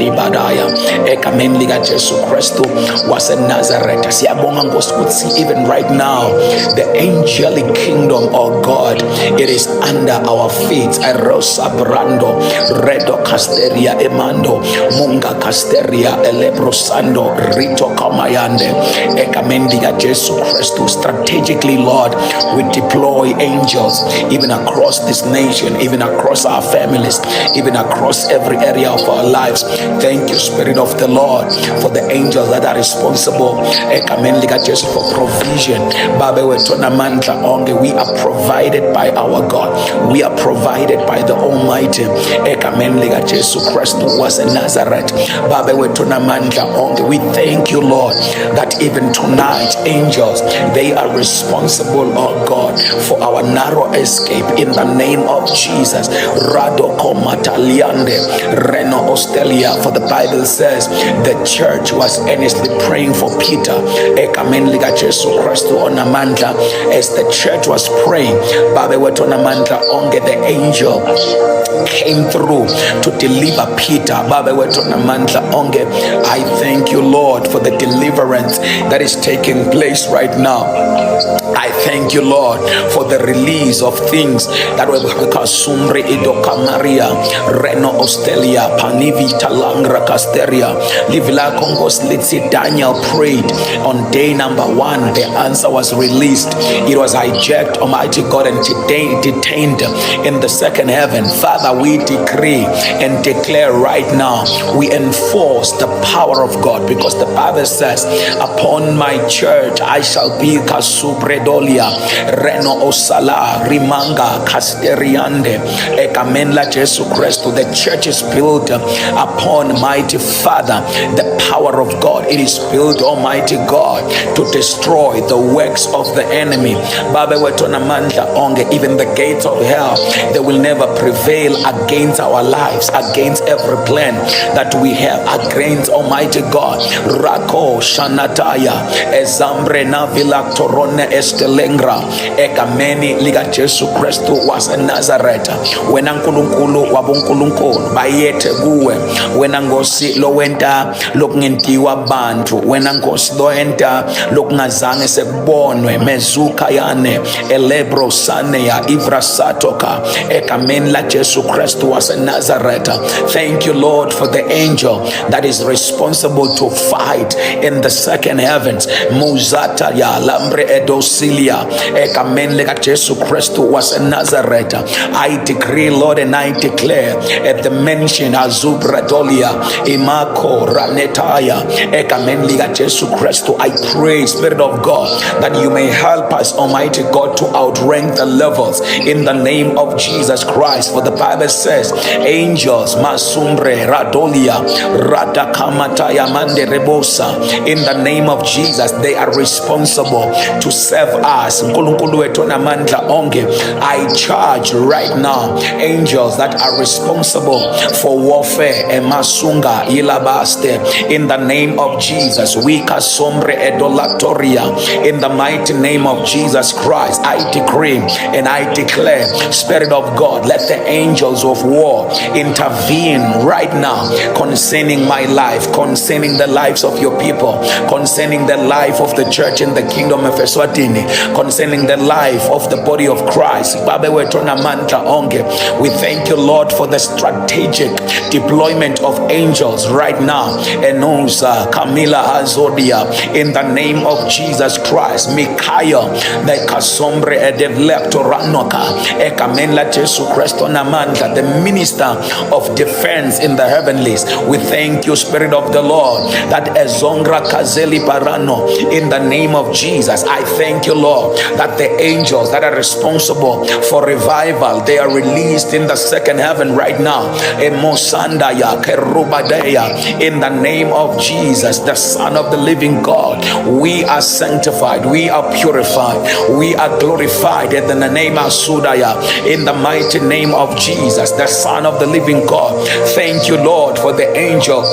libadaya egameni lika Jesu Kristu waseNazareth. Siyabonga Nkosi ukuthi even right now the angelic kingdom of God, it is under our feet. Erosa brando redo casteria emando munga casteria elebrosando rito kamayande egameni lika Jesu Kristu. Strategically, Lord, we deploy angels even across this nation, even across our families, even across every area of our lives. Thank you, Spirit of the Lord, for the angels that are responsible just for provision. We are provided by our God. We are provided by the Almighty. Jesus Christ was in Nazareth. We thank you, Lord, that even tonight angels, they are responsible, oh God, for our narrow escape in the name of Jesus. Radoko mataliande reno ostelia. For the Bible says the church was earnestly praying for Peter. As the church was praying, the angel came through to deliver Peter. I thank you, Lord, for the deliverance that is taking place right now. I thank you, Lord, for the release of things that were Sumbre Idoka Maria, Reno Ostelia, Panivita Langra Casteria, Livila Congos Litsi. Daniel prayed on day number 1. The answer was released. It was hijacked, Almighty God, and detained in the second heaven. Father, we decree and declare right now, we enforce the power of God, because the Bible says, upon my church I shall be Kasupredolia, Reno Osala, Rimanga, Casteriande, Ekamenla Jesu Christo. The church is built upon, mighty Father, the power of God. It is built, Almighty God, to destroy the works of the enemy. Even the gates of hell, they will never prevail against our lives, against every plan that we have, against, Almighty God. Rako Shanataya Ezambre Navila Torone Estelengra Ekameni Liga Jesu Christo was in Nazareth. Wenankulunkulu wabunkulunkulu bayete guwe wenangosi lowenta lokungentiwa bantu wenangosi loenta lokungazange sekubonwe mezuka yane elebro sane ya ivra satoka ekameni la Jesu Christo was in Nazareth. Thank you, Lord, for the angel that is responsible to fight in the second heavens. Muzata ya lambre edosilia ekameni la Jesu Christo was in Nazareth. I decree, Lord, and I declare at the mention Azubradolia Imako Ranetaya ekameni la Jesu Christo. I pray, Spirit of God, that you may help us, Almighty God, to outrank the levels in the name of Jesus Christ. For the Bible says, angels Masumbre Radolia Radakamataya Mande Rebosa, in the name of Jesus, they are responsible to serve us. I charge right now angels that are responsible for warfare and Masunga Ilabaste, in the name of Jesus. Wika Sombre Edolatoria, in the mighty name of Jesus Christ. I decree and I declare, Spirit of God, let the angels of war intervene right now concerning my life, concerning the lives of your people, concerning the life of the church in the kingdom of Eswatini, concerning the life of the body of Christ. We thank you, Lord, for the strategic deployment of angels right now. Enosa Camila Azodia, in the name of Jesus Christ. Mikael the Kasombre Edevleptoranoka Ekamenla Jesu Christo Namanda, the minister of defense in the heavenlies. We thank you, Spirit of the Lord, that Ezongra Kazeli Parano, in the name of Jesus. I thank you, Lord, that the angels that are responsible for revival, they are released in the second heaven right now. Emosandaya Kerubadea, in the name of Jesus, the Son of the living God. We are sanctified, we are purified, we are glorified in the name of Sudaya, in the mighty name of Jesus, the Son of the living God. Thank you, Lord, for the angel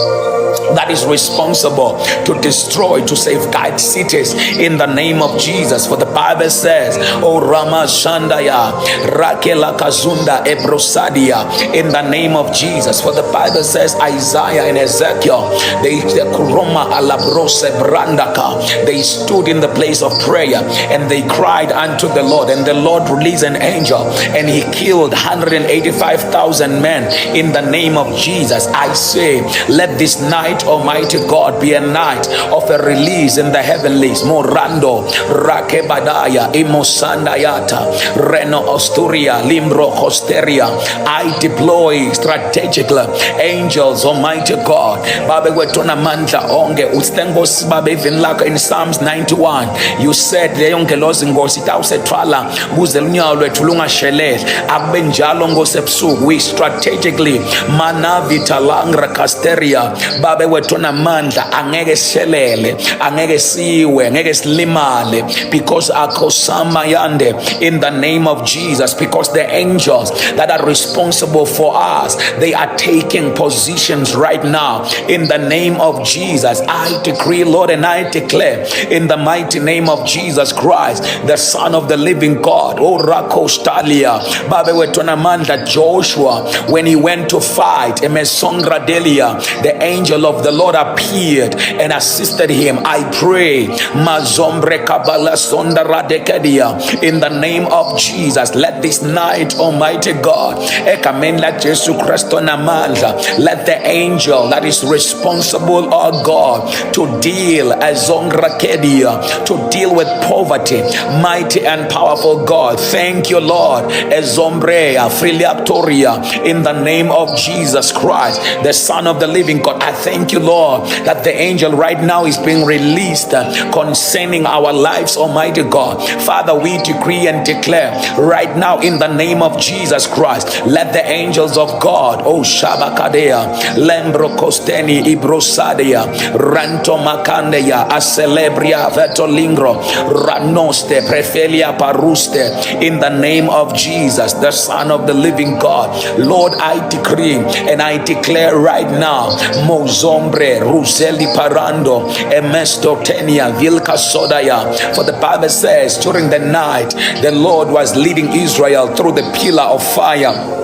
that is responsible to destroy, to safeguard cities in the name of Jesus. For the Bible says, O Rama Shandaya, Rakela Kazunda Ebrosadia, in the name of Jesus. For the Bible says, Isaiah and Ezekiel, they Kuroma Alabrose Brandaka, they stood in the place of prayer and they cried unto the Lord, and the Lord released an angel and he killed 185,000 men in the name of Jesus. I say, let this night, Almighty God, be a night of a release in the heavenlies. Morando Rakebadaya Imosandayata Reno Osturia Limbro Hosteria. I deploy strategically angels, Almighty God. Babe wetona mandla onge ustengos babe vinlaka. In Psalms 91 you said leyonke lozi ngosi tawusetwala kuze lunyawo lwethu lungashelele akube njalo ngosebusuku. We strategically manavita langra casteria babe wetona mandla angeke shelele, angeke siwe, angeke slimale, because akosama yande in the name of Jesus. Because the angels that are responsible for us, they are taking positions right now in the name of Jesus. I decree, Lord, and I declare in the mighty name of Jesus Christ, the Son of the living God. Oh Rakostalia babe wetona mandla. Joshua, when he went to fight Emesongra Delia, the angel of the Lord appeared and assisted him. I pray Mazombre Kabala Sondara Dekedia, in the name of Jesus. Let this night, Almighty God, Ekamenda Jesu Christo Namanda, let the angel that is responsible, oh God, to deal Azongra Kedia, to deal with poverty, mighty and powerful God. Thank you, Lord. Ezombrea Filiatoria, in the name of Jesus Christ, the Son of the living God. I thank you, Lord, that the angel right now is being released concerning our lives, Almighty God. Father, we decree and declare right now in the name of Jesus Christ, let the angels of God, oh Shabakadea, Lembro Costeni, Ibrosadia, Ranto Macandeya, Acelebria, Vetolingro, Ranoste, Prefelia Paruste, in the name of Jesus, the Son of the living God. Lord, I decree and I declare right now, Mozombre, Ruseli Parando, Emesto Tenia, Vilka Sodaya. For the Bible says, during the night, the Lord was leading Israel through the pillar of fire.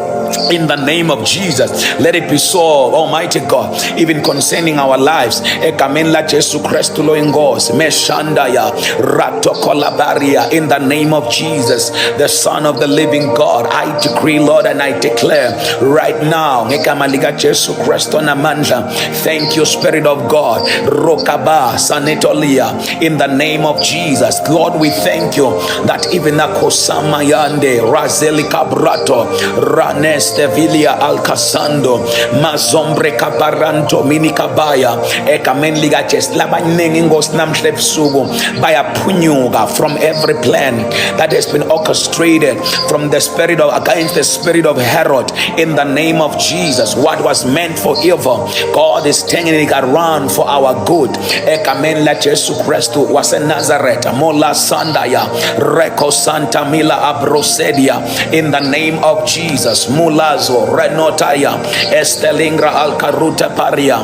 In the name of Jesus, let it be so, Almighty God, even concerning our lives. Ekamenla Jesu Christo loingos, Meshandaya, Rato Kolabaria, in the name of Jesus, the Son of the living God. I decree, Lord, and I declare right now, Ekamaliga Jesu Christo namandla. Thank you, Spirit of God. Rokaba Sanetolia, in the name of Jesus. Lord, we thank you that even Akosama Yande, Razeli Cabrato, Ranes Stevilia Alcasando, Mazombre Caparanto, Minicabaya, Ekamenliga Cheslabanengos Namslepsugo, by a punyuga from every plan that has been orchestrated from the spirit of against the spirit of Herod. In the name of Jesus, what was meant for evil, God is turning it around for our good. Ekamenla Jesu Christo was a Nazareth, Mola Sandaya, Reko Santa Mila Abrosedia, in the name of Jesus. Mulazo Renotaya Estelingra Alcaruta Paria,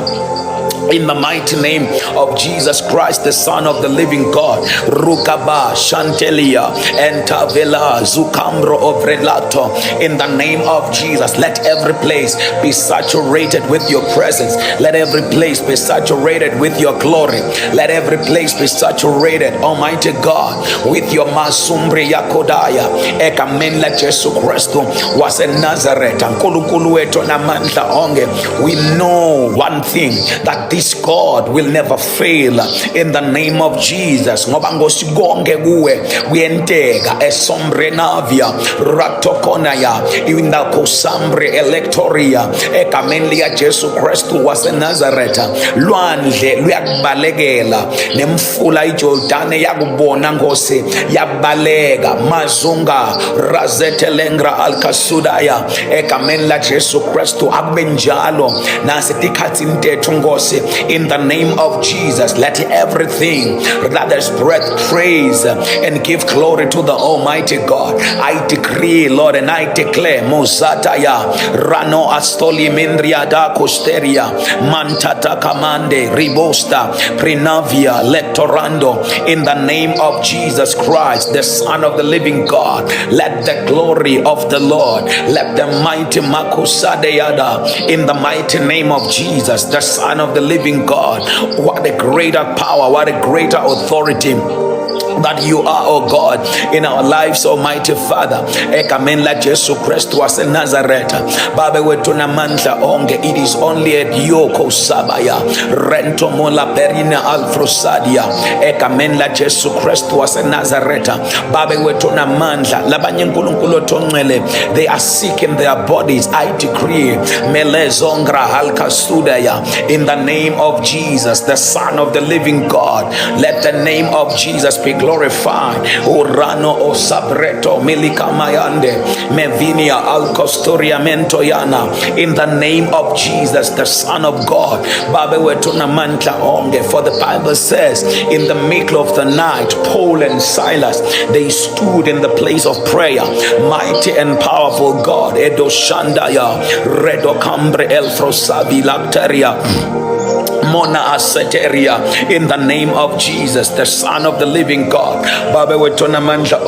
in the mighty name of Jesus Christ, the Son of the living God. Rukaba Shantelia Entavela Zucambro Ovrelato, in the name of Jesus. Let every place be saturated with your presence. Let every place be saturated with your glory. Let every place be saturated, Almighty God, with your Masumbre Yakodaya. Ekamenla Jesu Christo was a Nazareth. We know one thing, that this God will never fail in the name of Jesus. Ngoba ngosigonge kuwe kuyenteka esombre navia ratokonaya inda kosambre electoria egameni lika Jesu Kristu waseNazareth. Lwandle luyakubalekela nemfula iJordani yakubona Nkosi yabaleka mazunga razetelengra alkasudaya egameni la Jesu Kristu akube njalo nasetikhathini tethu Nkosi in the name of Jesus. Let everything that is breath praise and give glory to the Almighty God. I decree, Lord, and I declare, Mozataya, Rano Astoli Mindriada Costeria, Mantata Kamande, Ribosta, Prinavia, Lectorando, in the name of Jesus Christ, the Son of the living God. Let the glory of the Lord, let the mighty Makusadeyada, in the mighty name of Jesus, the Son of the living God. What a greater power, what a greater authority that you are, oh God, in our lives, Almighty Father. Ekamela Jesu Christ was in Nazareth. Baba wetuna mandla onge. It is only at Yoko Sabaya. Rento mola perina alfrosadia. Ekamela Jesu Christ was in Nazareth. Baba wetuna mandla. Labanye nkulunkulu tongele. They are sick in their bodies. I decree mele zongra halka sudaya. In the name of Jesus, the Son of the living God. Let the name of Jesus be glorified. Urano o sabreto milika mayande mevinia alcostoria mentoyana. In the name of Jesus, the Son of God. Babe wetuna mantla onge. For the Bible says, in the middle of the night, Paul and Silas, they stood in the place of prayer. Mighty and powerful God. Edo shandaya redo cambre elfrosavi lacteria Mona Aseteria, in the name of Jesus, the Son of the living God. Baba wetona mandla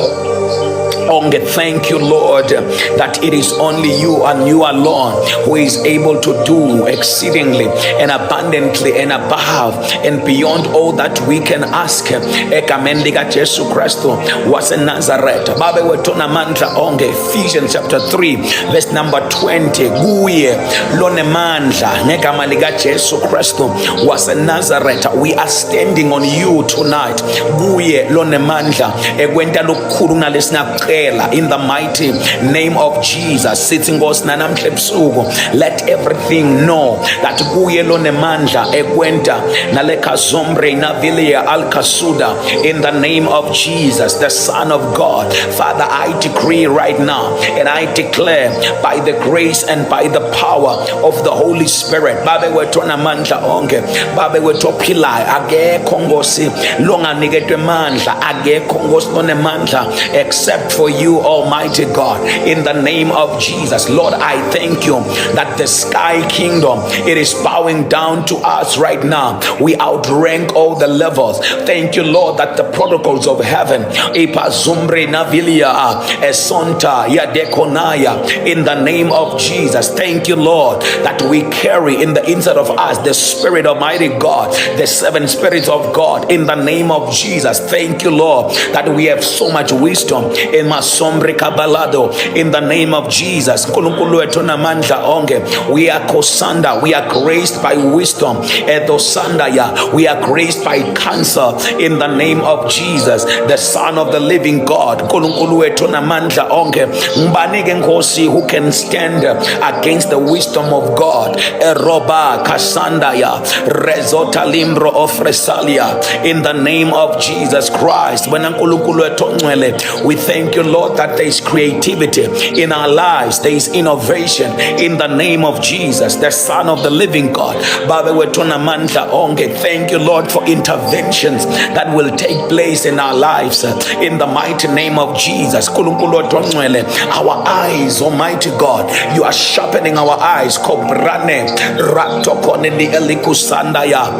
onge. Thank you, Lord, that it is only you and you alone who is able to do exceedingly and abundantly and above and beyond all that we can ask. Ekamendiga Jesu Christo was in Nazareth. Baba wetona mandla onge. Ephesians chapter 3 verse number 20. Guye lone mandla negamaliga Jesu Christo was in Nazareth. We are standing on you tonight. Guye lone mandla ekwenta lokukhulu nalesina in the mighty name of Jesus. Sitting us nanamhle busuku. Let everything know that kuye lone mandla ekwenta naleka zombre navilia alkasuda, in the name of Jesus, the Son of God. Father, I decree right now and I declare by the grace and by the power of the Holy Spirit, babe wetona mandla onke, babe wetopilai age kongosi longa nigetwe mandla age kongos lone mandla except for you, Almighty God. In the name of Jesus, Lord, I thank you that the sky kingdom, it is bowing down to us right now. We outrank all the levels. Thank you, Lord, that the protocols of heaven, ipazumbre navilia esonta yadekonaya, in the name of Jesus. Thank you, Lord, that we carry in the inside of us the Spirit, Almighty God, the seven spirits of God, in the name of Jesus. Thank you, Lord, that we have so much wisdom in my sombre kabalado, in the name of Jesus. Kulukulu etona mandla onge. We are kosanda, we are graced by wisdom. Edosandaya, we are graced by counsel, in the name of Jesus, the Son of the living God. Kulukulu etona mandla onge. Mbanige nkosi, who can stand against the wisdom of God? Eroba kasandaya rezota limbro ofresalia, in the name of Jesus Christ. When we thank you, Lord, that there is creativity in our lives, there is innovation, in the name of Jesus, the Son of the living God. Baba wetona mandla onge. Thank you, Lord, for interventions that will take place in our lives, in the mighty name of Jesus. Our eyes, Almighty God, you are sharpening our eyes. Kobrane ratokone di elikusandaya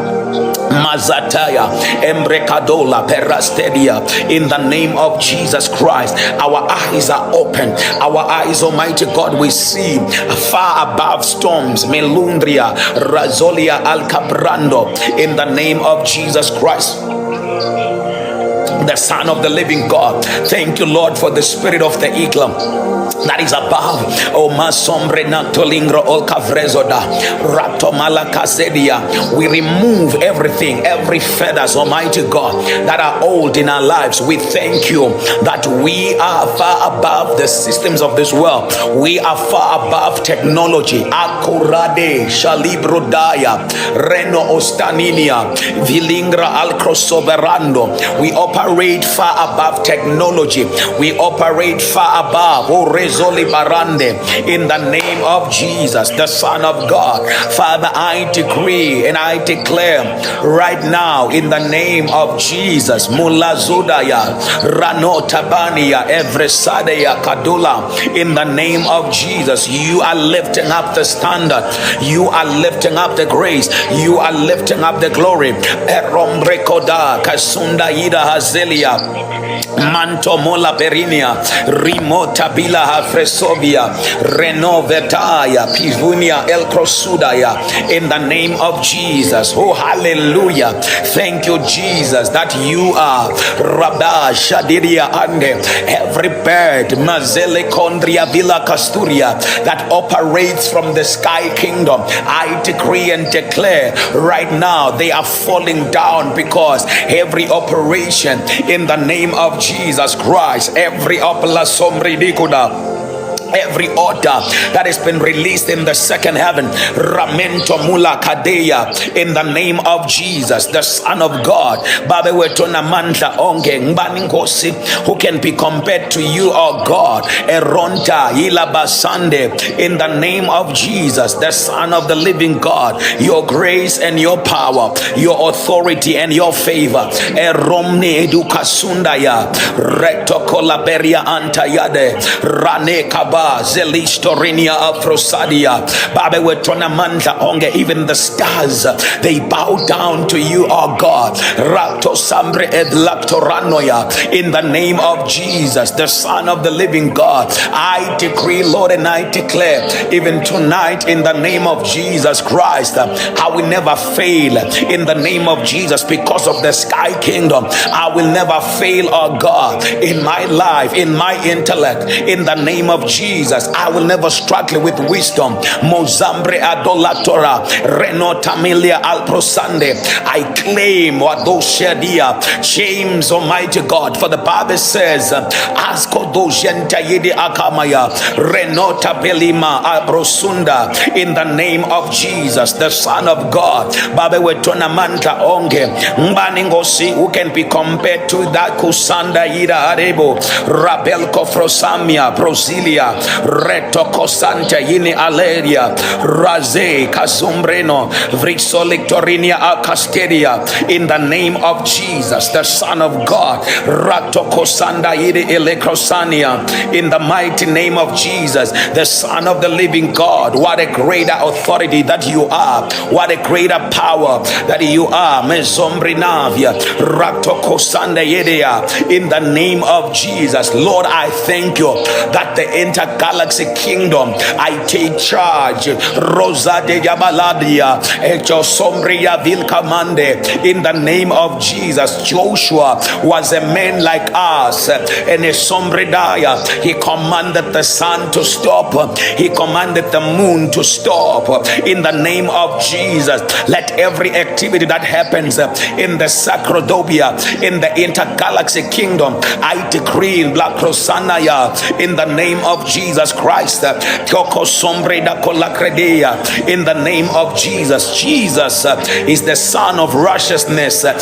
Mazataya Embrecadola Perastedia, in the name of Jesus Christ. Our eyes are open. Our eyes, Almighty God, we see far above storms. Melundria Razolia Alcabrando, in the name of Jesus Christ, the Son of the living God. Thank you, Lord, for the spirit of the eagle that is above. O masombre natolingro ol kavrezoda rato malakasedia. We remove everything, every feathers, Almighty God, that are old in our lives. We thank you that we are far above the systems of this world. We are far above technology. Akurade shalibrodaya reno ostaninia vilingra alcrosoberando. We operate operate far above technology. We operate far above. In the name of Jesus, the Son of God. Father, I decree and I declare right now in the name of Jesus, Mula Zudaya, Rano Tabania, Evresadaya Kadula, in the name of Jesus, you are lifting up the standard, you are lifting up the grace, you are lifting up the glory. Eromrekoda, Kasunda Ida Hazelia. Manto mola perinia, rimota bila hafresovia, renovetaya, pivunia el crosudaya, in the name of Jesus. Oh, hallelujah. Thank you, Jesus, that you are Rabba Shadiria Ande, every bird, Mazele Condria Villa Casturia, that operates from the sky kingdom. I decree and declare right now they are falling down, because every operation in the name of Jesus Christ, every opla somridikuda, every order that has been released in the second heaven, Ramento Mula Kadeya, in the name of Jesus, the Son of God, Babe Wetona Manta Onge Ngbaningosi, who can be compared to you, oh God, Eronta Ilabasande, in the name of Jesus, the Son of the living God, your grace and your power, your authority and your favor, Eromne Edukasundaya, Recto Colaberia Antayade, Rane Kaba, Zelistorinia Afrosadia, Babe Wetona Manta Onge, even the stars, they bow down to you, oh God. Rato Sambre Edlactoranoya, in the name of Jesus, the Son of the living God. I decree, Lord, and I declare, even tonight, in the name of Jesus Christ, I will never fail in the name of Jesus, because of the sky kingdom. I will never fail, oh God, in my life, in my intellect, in the name of Jesus. I will never struggle with wisdom. Mozambre adolatora, Reno Tamilia Alprosande. I claim what those shadia, James, Almighty God, for the Bible says, Asko dojenta yedi akamaya, Renota Belima Abrosunda, in the name of Jesus, the Son of God. Babe Wetona Manta Onge, Mbaningosi, who can be compared to that Kusanda Ida Arebo, Rabel Kofrosamia, Brosilia, Reto Cosanta Yini Aleria, Raze Kazumbreno, Vrixolictorinia Acasteria, in the name of Jesus, the Son of God, Rato Cosanda Yidi Elecrosania, in the mighty name of Jesus, the Son of the living God. What a greater authority that you are, what a greater power that you are, Mezombrinavia, Rato Cosanda Yedia, in the name of Jesus. Lord, I thank you that the intergalaxy kingdom, I take charge. Rosa de Yabaladia, Echo Sombria Vilcamande, in the name of Jesus. Joshua was a man like us, and a Sombredaya, he commanded the sun to stop, he commanded the moon to stop. In the name of Jesus, let every activity that happens in the Sacrodobia, in the intergalaxy kingdom, I decree in Black Rosanaya, in the name of Jesus Christ, in the name of Jesus. Jesus is the Son of righteousness. I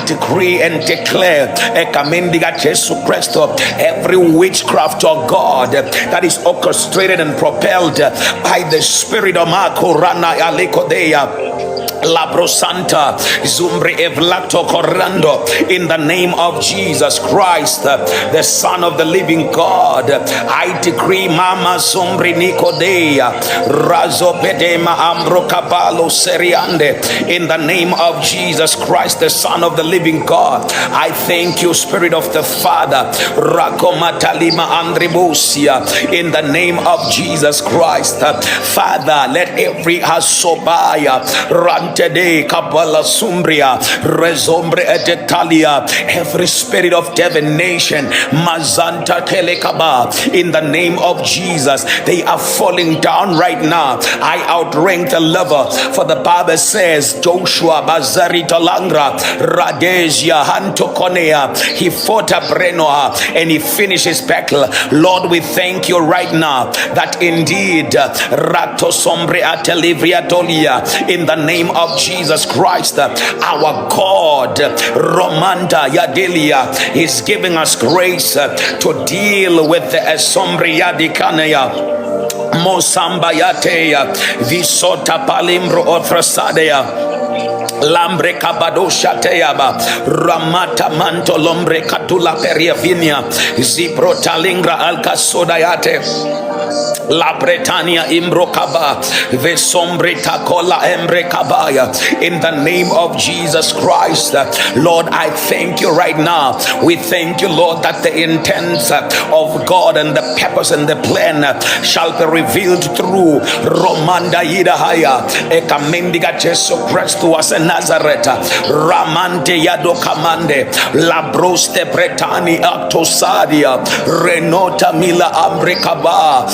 decree and declare every witchcraft of God that is orchestrated and propelled by the Spirit of Makorana Alekodeya, Labro Santa Zumbre Evlato Corrando, in the name of Jesus Christ, the Son of the living God. I decree Mama Zumbre Nicodea Razo Pedema Ambro Cabalo Seriande, in the name of Jesus Christ, the Son of the living God. I thank you, Spirit of the Father, Rakomatalima Andribusia, in the name of Jesus Christ. Father, let every Hasobaya Rantede Kabala Sumbria Rezombre Etetalia, every spirit of divination, Mazanta Telekaba, in the name of Jesus, they are falling down right now. I outrank the lover, for the Bible says Joshua Bazari Talangra Radesia Hantokonea, he fought a Brenoa and he finished his battle. Lord, we thank you right now that indeed Rato Sombre Atelivria Tolia, in the name of Jesus Christ, our God, Romanda Yadelia, is giving us grace to deal with the Sombria Dikanea. Mosamba yateya visota palimbro ofrasadea lambre kabadosha teyaba ramata manto lombre katula periavinia zipro talingra alkasodayate La Bretania Imbrokaba, Vesombrita Kola Embrekabaya. In the name of Jesus Christ, Lord, I thank you right now. We thank you, Lord, that the intent of God and the purpose and the plan shall be revealed through Romanda Yidahaya, Ekamendiga Jesu Christus and Nazareth, Ramante Yado Kamande, La Broste Bretani Actosadia, Renota Mila Ambrekaba,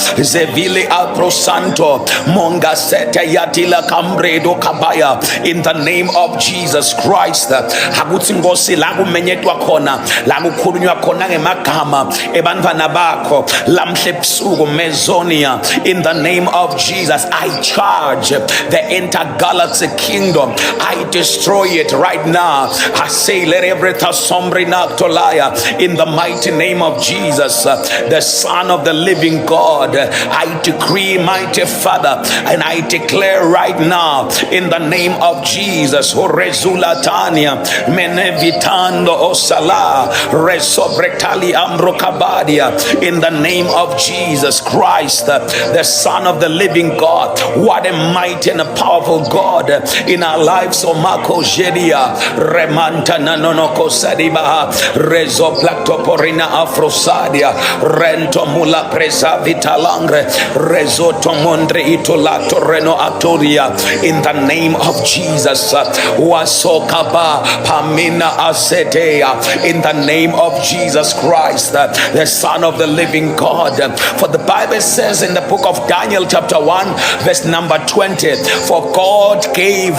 Vile Alpro Santo Monga Sete Yatila Cambredo Kabaya. In the name of Jesus Christ, Hagutsingosi Lagu Menyetwa Kona, Lagu Kurunywa Kona Makama, Ebanvana Bako, Lamshepsugo Mezonia. In the name of Jesus, I charge the intergalaxy kingdom. I destroy it right now. I say, let every Tasombrina Tolaya. In the mighty name of Jesus, the Son of the living God, I decree, mighty Father, and I declare right now, in the name of Jesus, Rezulatania, Menevitando Osala, Resobretali Ambrokabadia, in the name of Jesus Christ, the Son of the living God. What a mighty and a powerful God in our lives. Omako Jedia, Remanta Nanonoko Sadiba, Rezo Platoporina Afrosadia, Rento Mula Presa Vitalangre, Resoto Mondre Itolato Reno Atoria. In the name of Jesus, Wasokaba Pamina Asetea. In the name of Jesus Christ, the Son of the living God. For the Bible says in the book of Daniel chapter 1 verse number 20, for God gave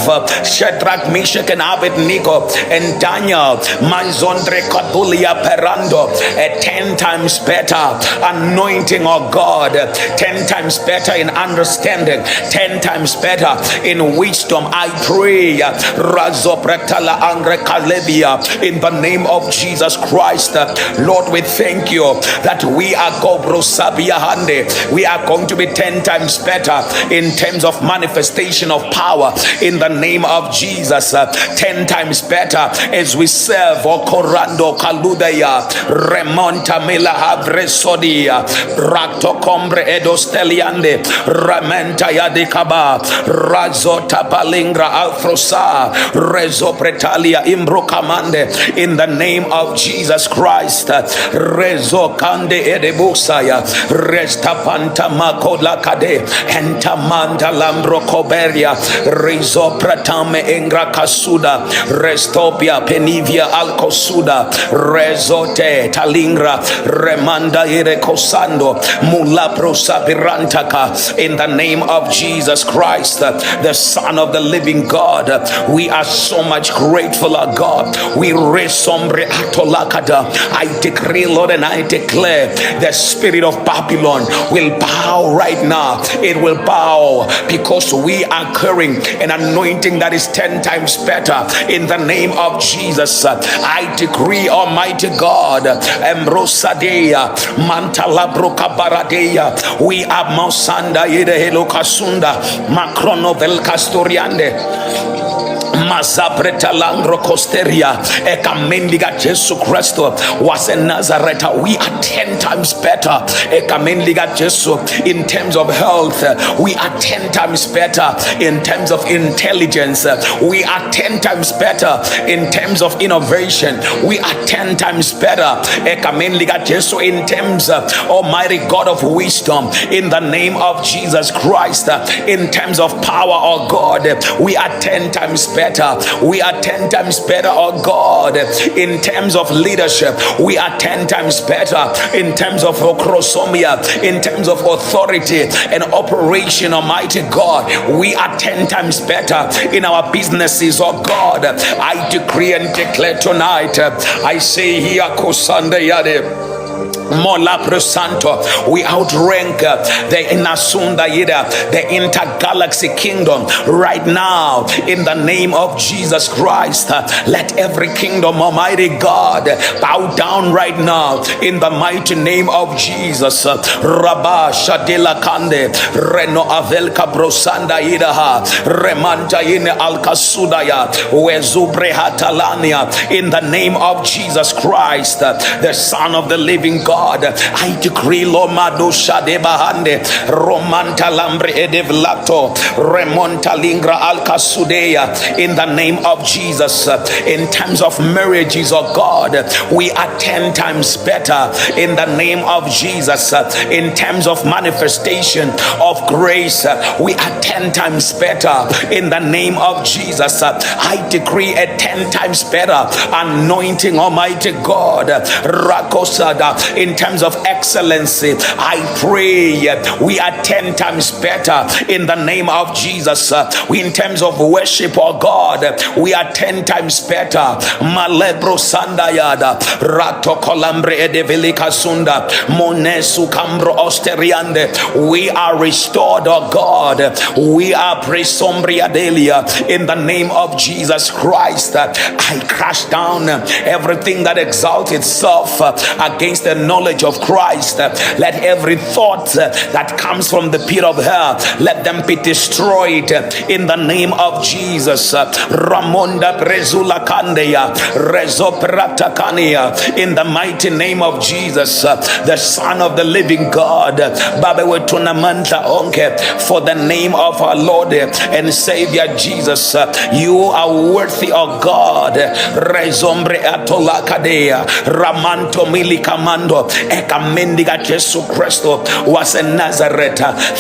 Shadrach, Meshach and Abednego and Daniel Manzondre Katulia Perando a 10 times better anointing of God, 10 times better in understanding, 10 times better in wisdom. I pray Razopretala Angre Kalebia, in the name of Jesus Christ. Lord, we thank you that we are Gobro Sabia Hande. We are going to be 10 times better in terms of manifestation of power in the name of Jesus. 10 times better as we serve Okorando Kaludaya Remonta Mila Havresodia Rakto Combre Edosteliande Ramenta Yadikaba Razota Palingra Alfrosa Rezo Pretalia Imbrokamande. In the name of Jesus Christ, Rezo Kande Edebusaya Resta Panta Makola Kade Entamanda Lambro Coberia Rezo Pratame Engra Kasuda Restopia Penivia Alcosuda Rezote Talingra Remanda Irecosando Mula Prosapirantaka. In the name of Jesus Christ, the Son of the living God, we are so much grateful, our God. We resombre atolakada. I decree, Lord, and I declare the spirit of Babylon will bow right now. It will bow because we are carrying an anointing that is 10 times better. In the name of Jesus, I decree, Almighty God, Embrosadea, Mantalabroka Baradeya, we are Mausanda Yedehelo Kasunda, Macronovel Castoriande. Mazabreta Langro Costeria Ekamendiga Jesu Christo was in Nazareth. We are 10 times better Ekamendiga Jesu in terms of health. We are 10 times better in terms of intelligence. We are 10 times better in terms of innovation. We are 10 times better Ekamendiga Jesu in terms Almighty God of wisdom. In the name of Jesus Christ, in terms of power, oh God, we are 10 times better. We are 10 times better, oh God, in terms of leadership. We are 10 times better in terms of ochrosomia, in terms of authority and operation, Almighty God. We are 10 times better in our businesses, oh God. I decree and declare tonight, I say here, Kosande Yade. Mola Presanto, we outrank the Inasunda Ida, the intergalaxy kingdom right now in the name of Jesus Christ. Let every kingdom, Almighty God, bow down right now in the mighty name of Jesus. Rabba Shadila Kande, Reno Avelka Brosanda Idaha, Remanta in Alkasudaya, Wezubre Hatalania, in the name of Jesus Christ, the Son of the living God. I decree Lomado Shadebahande, Romanta Lambre Edevlato, Remonta Lingra Alcasudeya, in the name of Jesus. In terms of marriages, oh God, we are 10 times better in the name of Jesus. In terms of manifestation of grace, we are 10 times better in the name of Jesus. I decree a 10 times better anointing, Almighty God. Rakosada, in terms of excellency, I pray we are 10 times better in the name of Jesus. In terms of worship, oh God, we are 10 times better. Malebro Sandayada, Rato Colambre Edevelika Sunda, Monesu Cambro Osteriande. We are restored, oh God. We are Presombria Delia in the name of Jesus Christ. I crash down everything that exalts itself against the knowledge of Christ. Let every thought that comes from the pit of hell, let them be destroyed in the name of Jesus. Ramonda Brezula Kandeya, Rezoprata Kania, in the mighty name of Jesus, the Son of the living God. Baba Wetunamanta Onke, for the name of our Lord and Savior Jesus, you are worthy of God. Rezombre Atola Kadea, Ramanto Milikamando, Ekamendiga Jesu Christo was in Nazareth.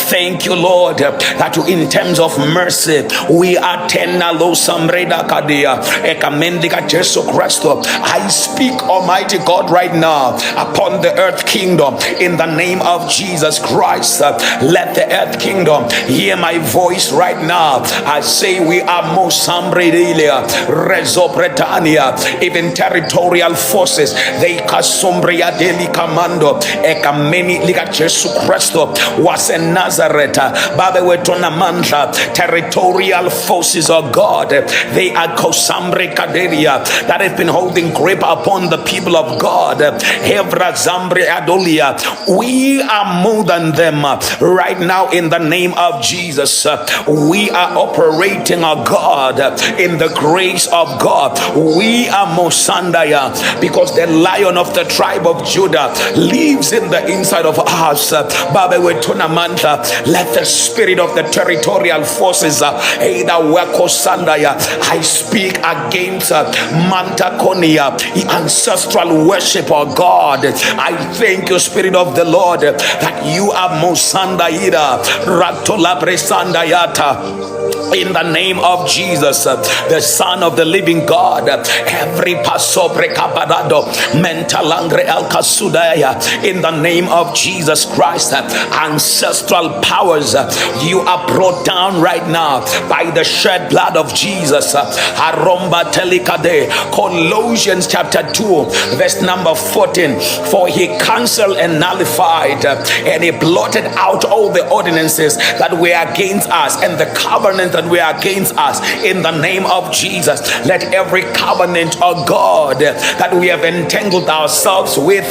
Thank you, Lord, that in terms of mercy, we are tenalo samreda kadia, Ekamendiga Jesu Christo. I speak, Almighty God, right now upon the earth kingdom in the name of Jesus Christ. Let the earth kingdom hear my voice right now. I say we are Mosambredelia, Rezobretania, even territorial forces, they Casumbria Deli Commando, Ekameni Liga Jesu Christo was in Nazareth. Baba Wetona Manta, territorial forces of God, they are Kosambre Kaderia that have been holding grip upon the people of God. Hevra Zambre Adolia, we are more than them right now in the name of Jesus. We are operating, our God, in the grace of God. We are Mosandaya because the Lion of the tribe of Judah lives in the inside of us. Baba Wetunamanta, let the spirit of the territorial forces I speak against Manta Konia, ancestral worship of God. I thank you, Spirit of the Lord, that you are Mosandaida Ratola Bresandayata. In the name of Jesus, the Son of the living God, every pasobre caparado mentalangre alcasudaya, in the name of Jesus Christ, ancestral powers, you are brought down right now by the shed blood of Jesus. Haromba telikade, Colossians chapter 2 verse number 14, for he cancelled and nullified and he blotted out all the ordinances that were against us and the covenant that were against us. In the name of Jesus, let every covenant of God that we have entangled ourselves with,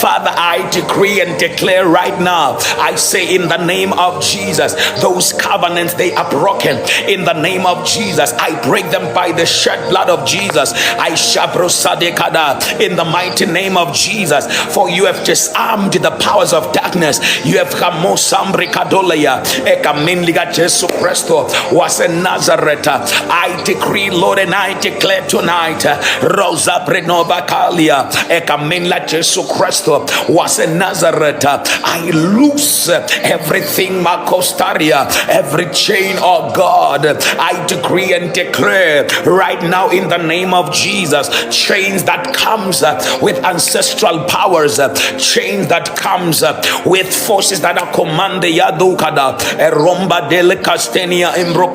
Father, I decree and declare right now, I say in the name of Jesus, those covenants, they are broken. In the name of Jesus, I break them by the shed blood of Jesus. I shabrosadekada, in the mighty name of Jesus, for you have disarmed the powers of darkness. You have kamosambre kadolaya ekaminliga Jesu Christo was in Nazareth. I decree, Lord, and I declare tonight, Rosa Brenova Kalia ekaminla Jesu Christo was in Nazareth. I loose everything makostaria, every chain of God. I decree and declare right now in the name of Jesus, chains that comes with ancestral powers, chains that comes with forces that are commanded yadukada eromba dele castenia imbro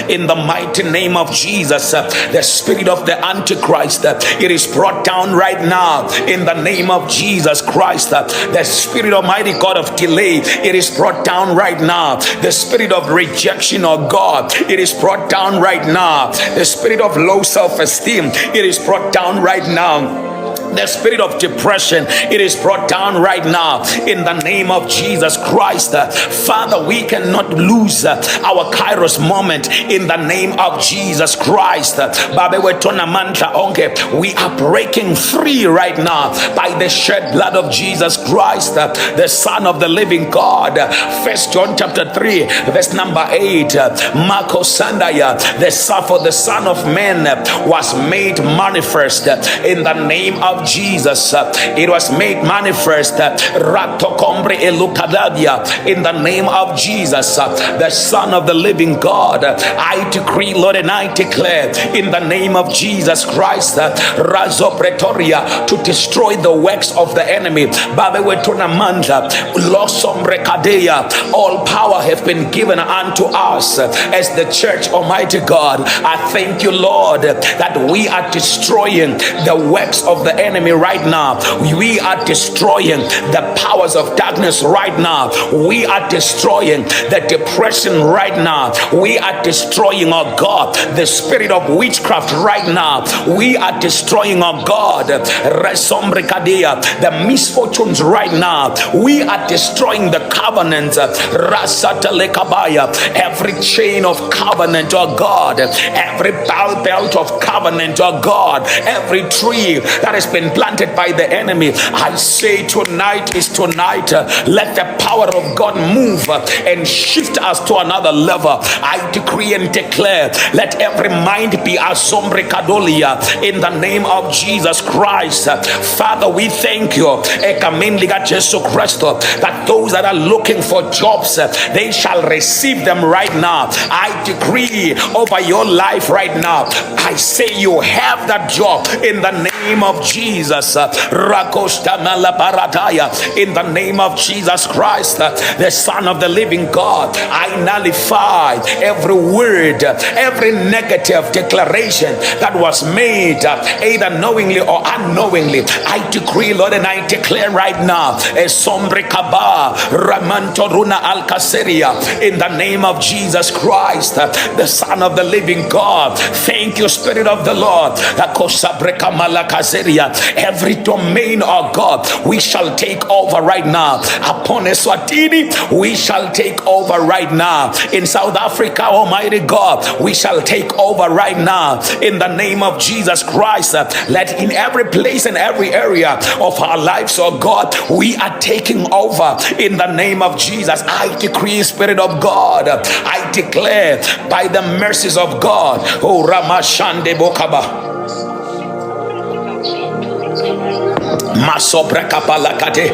in the mighty name of Jesus. The spirit of the Antichrist, it is brought down right now in the name of Jesus Christ. The spirit, Almighty God, of delay, it is brought down right now. The spirit of rejection, oh God, it is brought down right now. The spirit of low self-esteem, it is brought down right now. The spirit of depression, it is brought down right now in the name of Jesus Christ. Father, we cannot lose our Kairos moment in the name of Jesus Christ. We are breaking free right now by the shed blood of Jesus Christ, the Son of the living God. First John chapter 3 verse number 8. Marco Sandaya, the Son of Man was made manifest in the name of Jesus. It was made manifest in the name of Jesus, the Son of the living God. I decree, Lord, and I declare in the name of Jesus Christ, Razo Pretoria, to destroy the works of the enemy. All power have been given unto us as the church, Almighty God. I thank you, Lord, that we are destroying the works of the enemy right now. We are destroying the powers of darkness right now. We are destroying the depression right now. We are destroying, oh God, the spirit of witchcraft right now. We are destroying, oh God, the misfortunes right now. We are destroying the covenant, every chain of covenant, oh God, every belt of covenant, oh God, every tree that has been planted by the enemy. I say tonight is tonight. Let the power of God move and shift us to another level. I decree and declare, let every mind be asombre kadolia in the name of Jesus Christ. Father, we thank you that those that are looking for jobs, they shall receive them right now. I decree over your life right now, I say you have that job in the name of Jesus. In the name of Jesus Christ, the Son of the living God, I nullify every word, every negative declaration that was made, either knowingly or unknowingly. I decree, Lord, and I declare right now, in the name of Jesus Christ, the Son of the living God. Thank you, Spirit of the Lord. Every domain, oh God, we shall take over right now. Upon Eswatini, we shall take over right now. In South Africa, Almighty God, we shall take over right now. In the name of Jesus Christ, let in every place and every area of our lives, oh God, we are taking over. In the name of Jesus, I decree, Spirit of God, I declare by the mercies of God, oh Ramashande Bokaba. Masobrekapalakate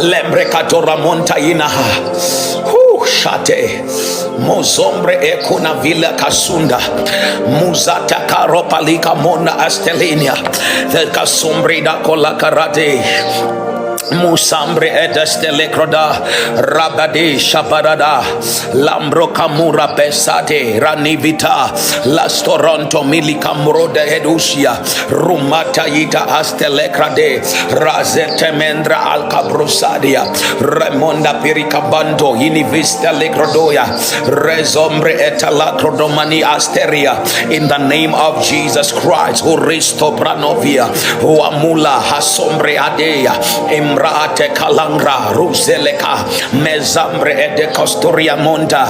Lembrekatora Montainaha Shate Mozombre Ekuna Villa Kasunda Muzata Karopalika Mona Astelinia the Kasumbrida Kolakarate Musambre edestele kroda rabade shabarada lambro kamura pesate ranivita las toronto milikamro de edusia rumata ita astele krade razete mendra alcabrusadia remonda piricabando inivista lekrodoya rezombre etala krodomani asteria in the name of Jesus Christ who resto pranovia who amula hasombre adeya Raate kalangra ruzeleka mezambre ede costoria monta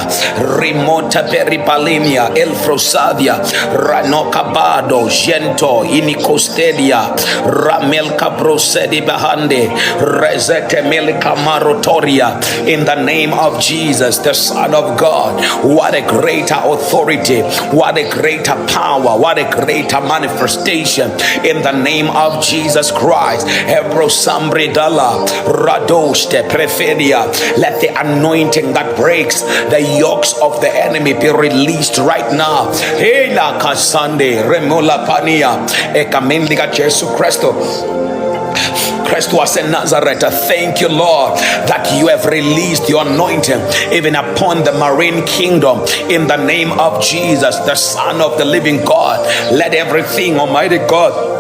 rimota peripalimia elfrosadia ranokabado gento inicostedia ramel cabrosedi bahande rezete melika marotoria in the name of Jesus the Son of God. What a greater authority, what a greater power, what a greater manifestation in the name of Jesus Christ. Hebrew Sambre Radoste Preferia. Let the anointing that breaks the yokes of the enemy be released right now. Hela Kasande Remola Pania Ekamendiga Jesu Christo. Christ was in Nazareth. Thank you, Lord, that you have released your anointing even upon the marine kingdom in the name of Jesus, the Son of the living God. Let everything, Almighty God,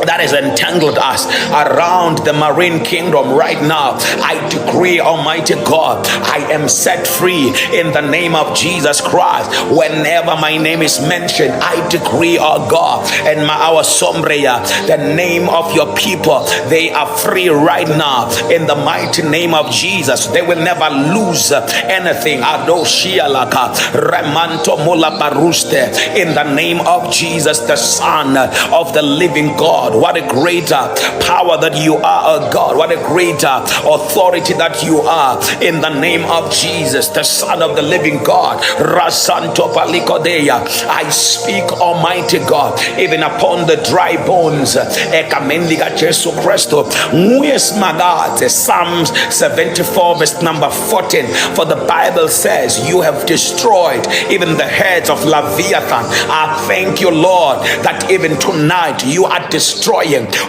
that is entangled us around the marine kingdom right now, I decree, Almighty God, I am set free in the name of Jesus Christ. Whenever my name is mentioned, I decree, oh God, and our sombreya, the name of your people, they are free right now in the mighty name of Jesus. They will never lose anything. Adoshialaka remanto mola baruste, in the name of Jesus, the Son of the living God. What a greater power that you are, oh God. What a greater authority that you are in the name of Jesus, the Son of the living God. Rasanto palikodeya. I speak, Almighty God, even upon the dry bones. Ekamendiga Jesu Christo. Psalms 74 verse number 14. For the Bible says, you have destroyed even the heads of Leviathan. I thank you, Lord, that even tonight you are destroying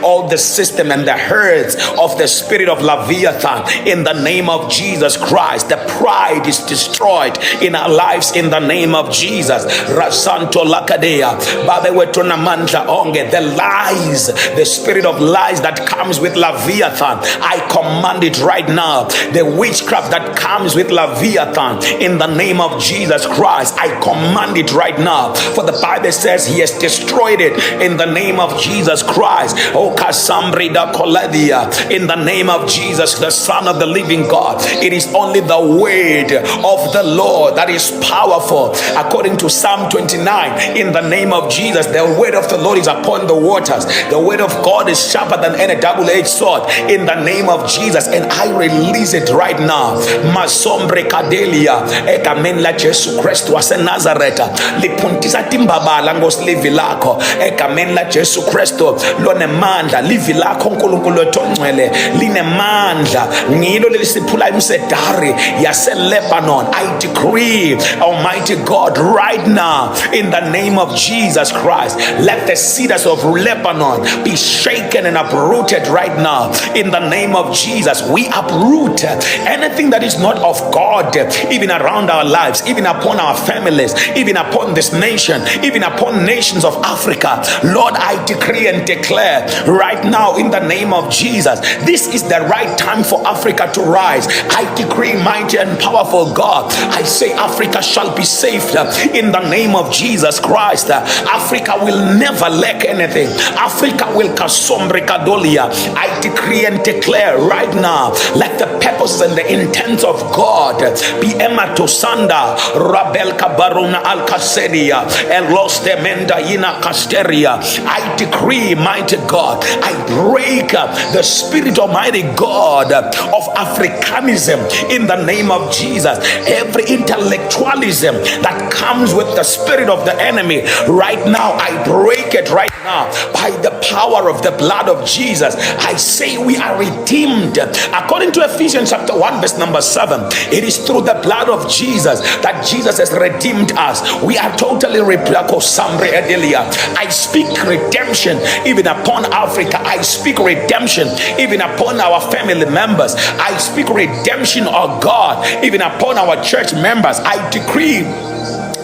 all the system and the herds of the spirit of Leviathan in the name of Jesus Christ. The pride is destroyed in our lives in the name of Jesus. Rasanto lakadea babewetona manta onge. The lies, the spirit of lies that comes with Leviathan, I command it right now. The witchcraft that comes with Leviathan, in the name of Jesus Christ, I command it right now. For the Bible says he has destroyed it in the name of Jesus Christ. Oh, Kasambrida Koledia, in the name of Jesus, the Son of the living God. It is only the word of the Lord that is powerful. According to Psalm 29, in the name of Jesus, the word of the Lord is upon the waters. The word of God is sharper than any double-edged sword, in the name of Jesus, and I release it right now. Masombre kadelia ekamenla Jesu Kristu wase Nazareta lipuntisa timbabala ngoslivi lakho ekamenla Jesu Kristu lone mandla livi lakho uNkulunkulu othongcwele line mandla ngilo lelisiphula imsedari yase Lebanon. I decree, Almighty God, right now in the name of Jesus Christ, let the cedars of Lebanon be shaken and uprooted right now in the name of Jesus. We uproot anything that is not of God, even around our lives, even upon our families, even upon this nation, even upon nations of Africa. Lord, I decree and declare right now in the name of Jesus, this is the right time for Africa to rise. I decree, mighty and powerful God, I say Africa shall be saved in the name of Jesus Christ. Africa will never lack anything. Africa will kasombre kadolia. I decree and declare right now, let the purposes and the intents of God be ematosanda rabel kabaruna alkasedia elos demenda ina casteria. I decree, mighty God, I break the spirit, Almighty God, of Africanism in the name of Jesus. Every intellectualism that comes with the spirit of the enemy, right now I break it right now by the power of the blood of Jesus. I say we are redeemed according to Ephesians chapter 1 verse number 7. It is through the blood of Jesus that Jesus has redeemed us. We are totally I speak redemption even upon Africa. I speak redemption even upon our family members. I speak redemption, oh God, even upon our church members. I decree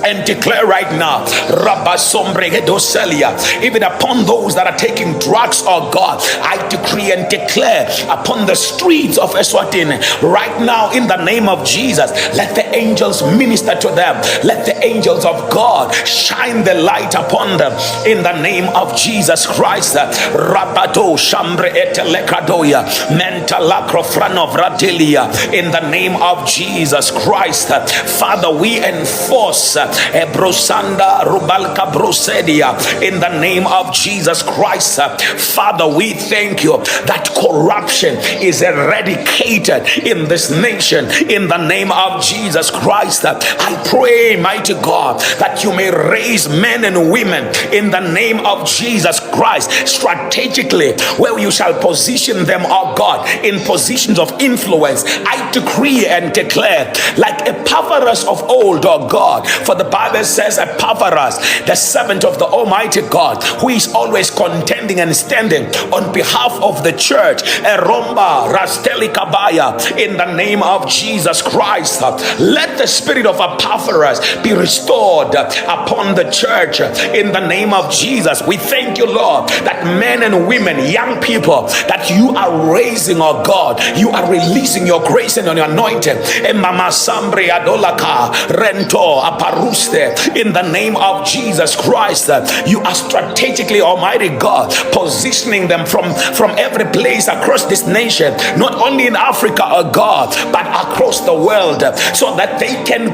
and declare right now, even upon those that are taking drugs, oh God, I decree and declare upon the streets of Eswatini right now in the name of Jesus, let the angels minister to them. Let the angels of God shine the light upon them in the name of Jesus Christ. Rabato shambre etelekadoya mentalacrofranovradelia, in the name of Jesus Christ. Father, we enforce Ebrosanda Rubalka Brosedia in the name of Jesus Christ. Father, we thank you that corruption is eradicated in this nation in the name of Jesus Christ. I pray, mighty God, that you may raise men and women in the name of Jesus Christ strategically, where you shall position them, oh God, in positions of influence. I decree and declare, like Epaphras of old, oh God, for the Bible says, Epaphras, the servant of the Almighty God, who is always contending and standing on behalf of the church, Eromba Rasteli Kabaya, in the name of Jesus Christ, let the spirit of Epaphras be restored upon the church in the name of Jesus. We thank you, Lord, that men and women, young people, that you are raising, oh God, you are releasing your grace and your anointing. Mama Sambre Adolaka Rento Aparuste, in the name of Jesus Christ, you are strategically, Almighty God, positioning them from every place across this nation, not only in Africa, oh God, but across the world, so that they can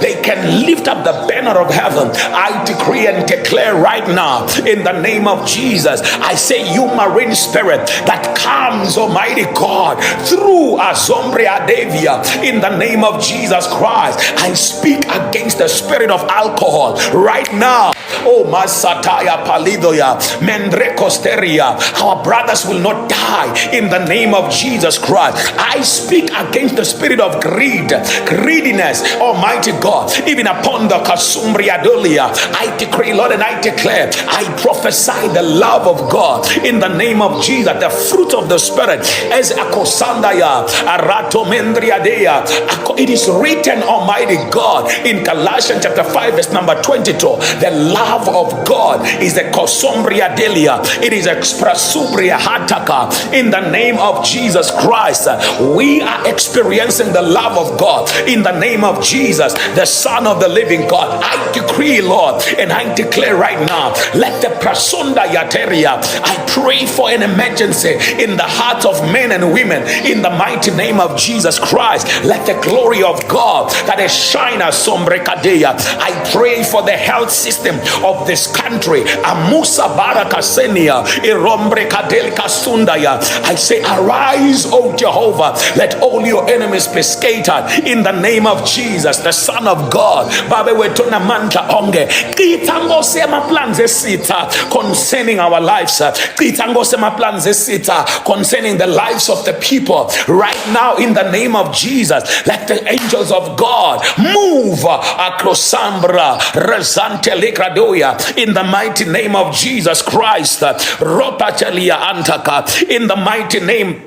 they can lift up the banner of heaven. I decree and declare right now in the name of Jesus, I say, you marine spirit that comes, Almighty God, through Azombria Devia, in the name of Jesus Christ, I speak against the spirit of alcohol right now. Oh, Masataya Palidoya, Mendrekosteria, our brothers will not die in the name of Jesus Christ. I speak against the spirit of greediness, Almighty God, even upon the Kasumbria Dolia. I decree, Lord, and I declare, I prophesy the love of God in the name of Jesus, the fruit of the Spirit, as Akosandaya, Arato Mendriadea. It is written, Almighty God, in Galatians chapter 5, verse number 22, the love of God is the Kosombria Delia, it is Expressubria Hataka. In the name of Jesus Christ, we are experiencing the love of God in the name of Jesus, the Son of the living God. I decree, Lord, and I declare right now, let the Prasunda Yateria, I pray for an emergency in the hearts of men and women in the mighty name of Jesus Christ. Let the glory of God that is shine as sombrekadea. I pray for the health system of this country. Amusa barakasenia irombre kadelka sundaya. I say, arise, O Jehovah, let all your enemies be scattered in the name of Jesus, the Son of God. Babe wetona manta onge kitango sema plans esita concerning our lives, kitango sema plans esita concerning the lives of the people right now in the name of Jesus. Let the angels of God move across Sambra Rezante Likradoya in the mighty name of Jesus Christ. Ropatelia Antaka, in the mighty name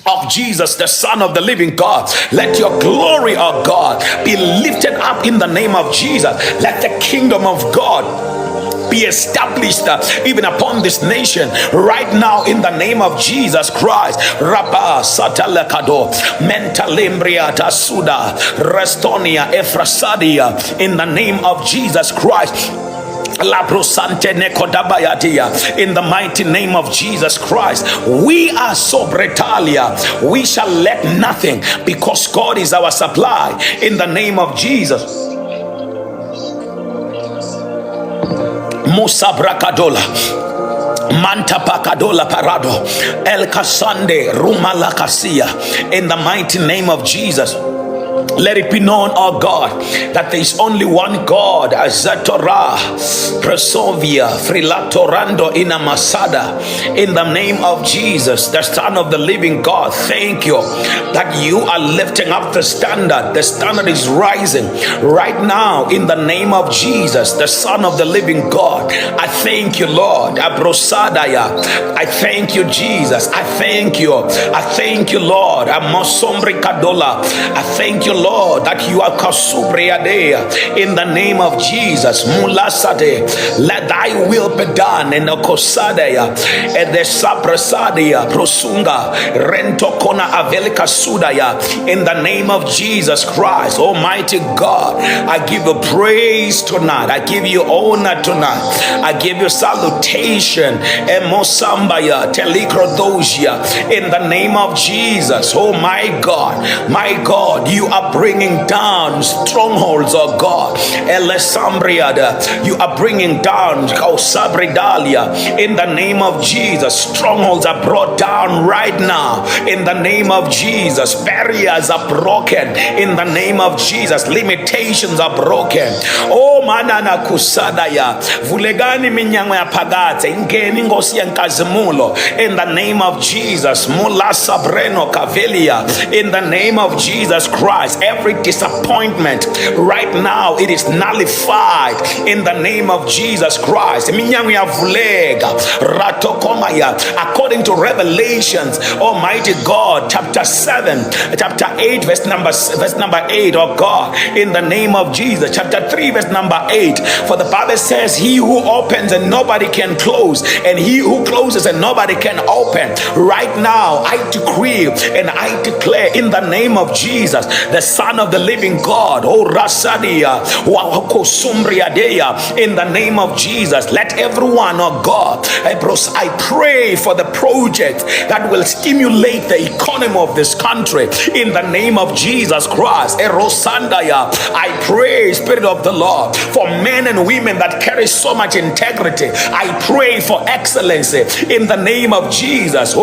of Jesus, the Son of the living God. Let your glory, oh God, be lifted up in the name of Jesus. Let the kingdom of God be established even upon this nation right now in the name of Jesus Christ. Rabba Satalakado Mentalembria Tasuda Restonia Efrasadia, in the name of Jesus Christ. In the mighty name of Jesus Christ, we are so bretalia, we shall lack nothing because God is our supply in the name of Jesus. Musa Brakadola Manta Pakadola Parado El Kasande Rumala Kasia, in the mighty name of Jesus. Let it be known, oh God, that there is only one God, Azatora, Presovia, Frilatorando in Amasada, in the name of Jesus, the Son of the living God. Thank you that you are lifting up the standard. The standard is rising right now in the name of Jesus, the Son of the living God. I thank you, Lord. Abrosadaya. I thank you, Jesus. I thank you. I thank you, Lord. Amosombri Kadola. I thank you, Lord, that you are Kasubriadea in the name of Jesus. Mulasade, let thy will be done in the Kosadea, and the Sabrasadia, Prosunga, Rentokona Avelika Sudaya, in the name of Jesus Christ. Almighty God, I give you praise tonight. I give you honor tonight. I give you salutation. Emosambaya, Telikrodosia, in the name of Jesus. Oh my God, you are bringing down strongholds, oh God. Elesambriada, you are bringing down Kausabridalia in the name of Jesus. Strongholds are brought down right now in the name of Jesus. Barriers are broken in the name of Jesus. Limitations are broken. Oh manana kusadaya vulegani minyango ya pagate ingeni ngosi ya nkazimulo in the name of Jesus. Mula sabreno kavelia in the name of Jesus Christ. Christ. Every disappointment right now, it is nullified in the name of Jesus Christ. According to Revelations, Almighty God, chapter 8, verse number 8, oh God, in the name of Jesus. Chapter 3, verse number 8, for the Bible says, he who opens and nobody can close, and he who closes and nobody can open. Right now, I decree and I declare in the name of Jesus, the Son of the living God, oh Rasadia, in the name of Jesus, let everyone, oh God, I pray for the project that will stimulate the economy of this country in the name of Jesus Christ. I pray, Spirit of the Lord, for men and women that carry so much integrity. I pray for excellency in the name of Jesus.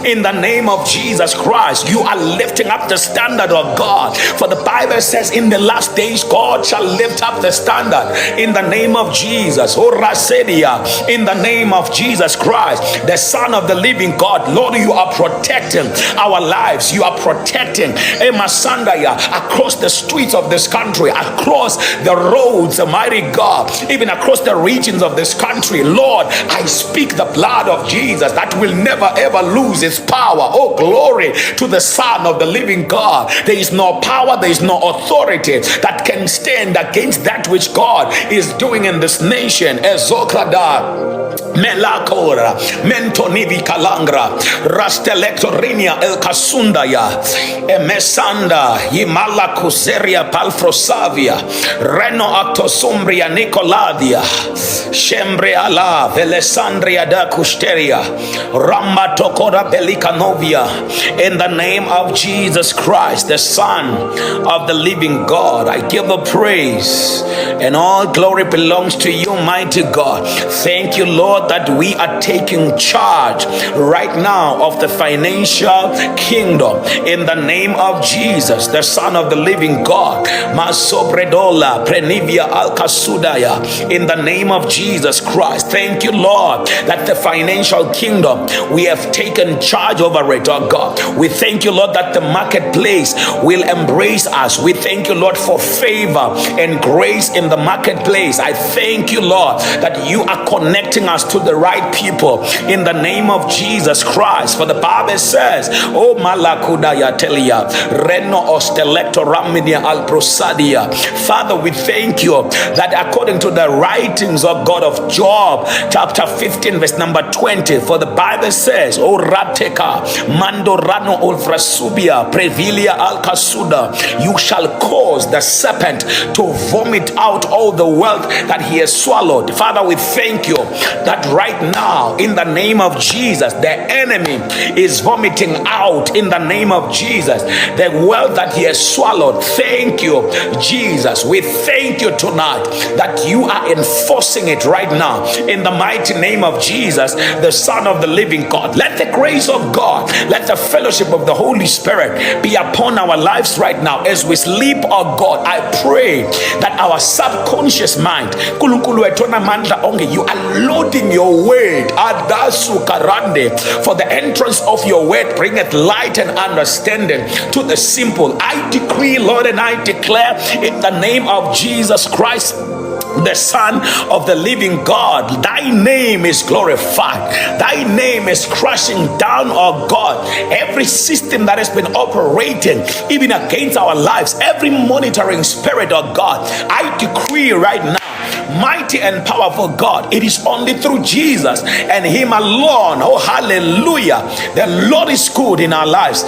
In the name of Jesus Christ, you are lifting up the standard of God. For the Bible says, in the last days, God shall lift up the standard in the name of Jesus. In the name of Jesus Christ, the Son of the living God. Lord, you are protecting our lives. You are protecting across the streets of this country, across the roads, mighty God, even across the regions of this country. Lord, I speak the blood of Jesus that will never ever lose its power. Oh, glory to the Son of the living God. There is no power, there is no authority that can stand against that which God is doing in this nation. Ezokladar Melakora Mentonivi Kalangra Rastelectorinia El Kasundaya Emesanda Yimala Kuseria Palfrosavia Reno Actosumbria Nicoladia Shembreala Velesandria da Custeria Ramba Tokora Belikanovia. In the name of Jesus Christ, the Son of the living God, I give the praise and all glory belongs to you, mighty God. Thank you, Lord, that we are taking charge right now of the financial kingdom in the name of Jesus, the Son of the living God. Masobredola Prenivia Alkasudaya, in the name of Jesus Christ. Thank you, Lord, that the financial kingdom, we have taken charge over it, oh God. We thank you, Lord, that the marketplace will embrace us. We thank you, Lord, for favor and grace in the marketplace. I thank you, Lord, that you are connecting us to the right people in the name of Jesus Christ. For the Bible says, oh Malakudaya Telia Reno Ostelecto Raminia Alprosadia. Father, we thank you that according to the writings of God of Job, chapter 15, verse number 20, for the Bible says, oh Rateka Mando Rano Olfrasubia Previlia Alkasuda, you shall cause the serpent to vomit out all the wealth that he has swallowed. Father, we thank you that right now, in the name of Jesus, the enemy is vomiting out in the name of Jesus the wealth that he has swallowed. Thank you, Jesus. We thank you tonight that you are enforcing it right now in the mighty name of Jesus, the Son of the living God. Let the grace of God, let the fellowship of the Holy Spirit be upon our lives right now as we sleep, oh God. I pray that our subconscious mind, you are loading your word, Adasu Karande, for the entrance of your word bringeth light and understanding to the simple. I decree, Lord, and I declare in the name of Jesus Christ, the Son of the living God, thy name is glorified. Thy name is crushing down, oh God, every system that has been operating even against our lives, every monitoring spirit, oh God. I decree right now, mighty and powerful God, it is only through Jesus and him alone. Oh, hallelujah. The Lord is good in our lives.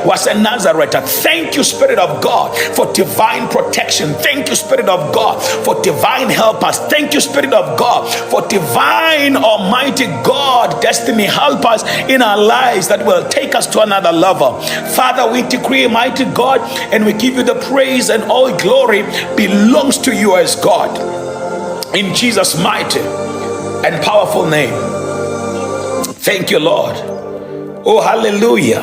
Was in Nazareth. Thank you, Spirit of God, for divine protection. Thank you, Spirit of God, for divine help us. Thank you, Spirit of God, for divine, Almighty God, destiny help us in our lives that will take us to another level. Father, we decree, mighty God, and we give you the praise, and all glory belongs to you as God. In Jesus' mighty and powerful name. Thank you, Lord. Oh, hallelujah.